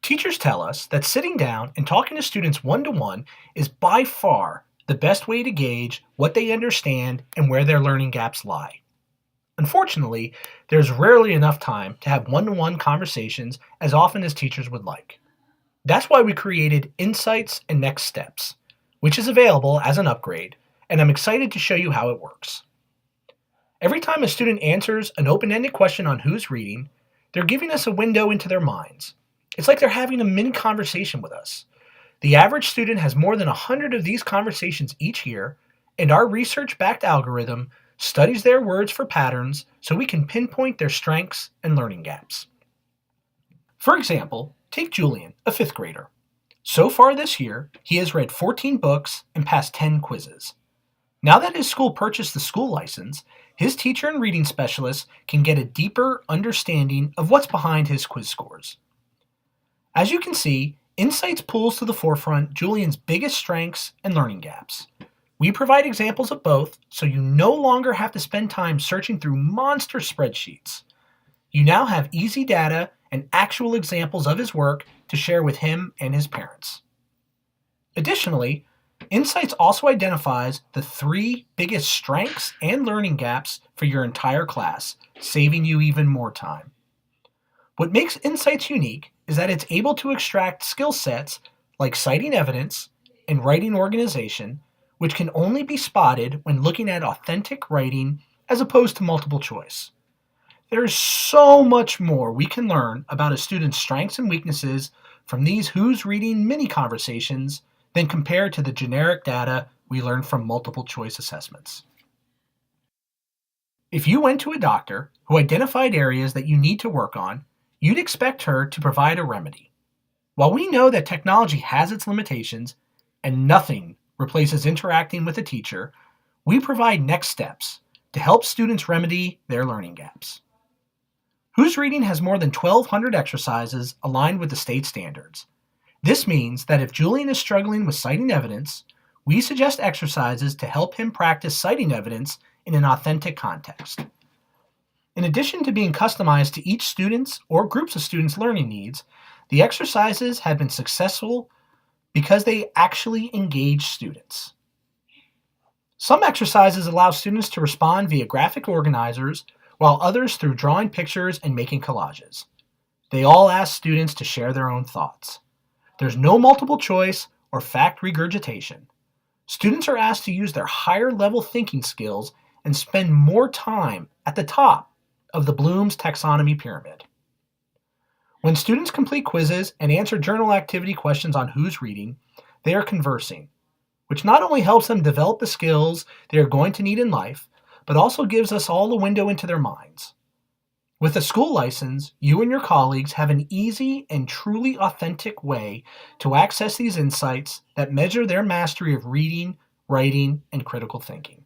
Teachers tell us that sitting down and talking to students one-to-one is by far the best way to gauge what they understand and where their learning gaps lie. Unfortunately, there's rarely enough time to have one-to-one conversations as often as teachers would like. That's why we created Insights and Next Steps, which is available as an upgrade, and I'm excited to show you how it works. Every time a student answers an open-ended question on who's reading, they're giving us a window into their minds. It's like they're having a mini conversation with us. The average student has more than 100 of these conversations each year, and our research-backed algorithm studies their words for patterns so we can pinpoint their strengths and learning gaps. For example, take Julian, a 5th grader. So far this year, he has read 14 books and passed 10 quizzes. Now that his school purchased the school license, his teacher and reading specialist can get a deeper understanding of what's behind his quiz scores. As you can see, Insights pulls to the forefront Julian's biggest strengths and learning gaps. We provide examples of both, so you no longer have to spend time searching through monster spreadsheets. You now have easy data and actual examples of his work to share with him and his parents. Additionally, Insights also identifies the 3 biggest strengths and learning gaps for your entire class, saving you even more time. What makes Insights unique is that it's able to extract skill sets like citing evidence and writing organization, which can only be spotted when looking at authentic writing as opposed to multiple choice. There is so much more we can learn about a student's strengths and weaknesses from these Who's Reading mini conversations than compared to the generic data we learn from multiple choice assessments. If you went to a doctor who identified areas that you need to work on, you'd expect her to provide a remedy. While we know that technology has its limitations and nothing replaces interacting with a teacher, we provide next steps to help students remedy their learning gaps. Who's Reading has more than 1,200 exercises aligned with the state standards. This means that if Julian is struggling with citing evidence, we suggest exercises to help him practice citing evidence in an authentic context. In addition to being customized to each student's or groups of students' learning needs, the exercises have been successful because they actually engage students. Some exercises allow students to respond via graphic organizers, while others through drawing pictures and making collages. They all ask students to share their own thoughts. There's no multiple choice or fact regurgitation. Students are asked to use their higher level thinking skills and spend more time at the top of the Bloom's taxonomy pyramid. When students complete quizzes and answer journal activity questions on Who's Reading, they are conversing, which not only helps them develop the skills they are going to need in life, but also gives us all a window into their minds. With a school license, you and your colleagues have an easy and truly authentic way to access these insights that measure their mastery of reading, writing, and critical thinking.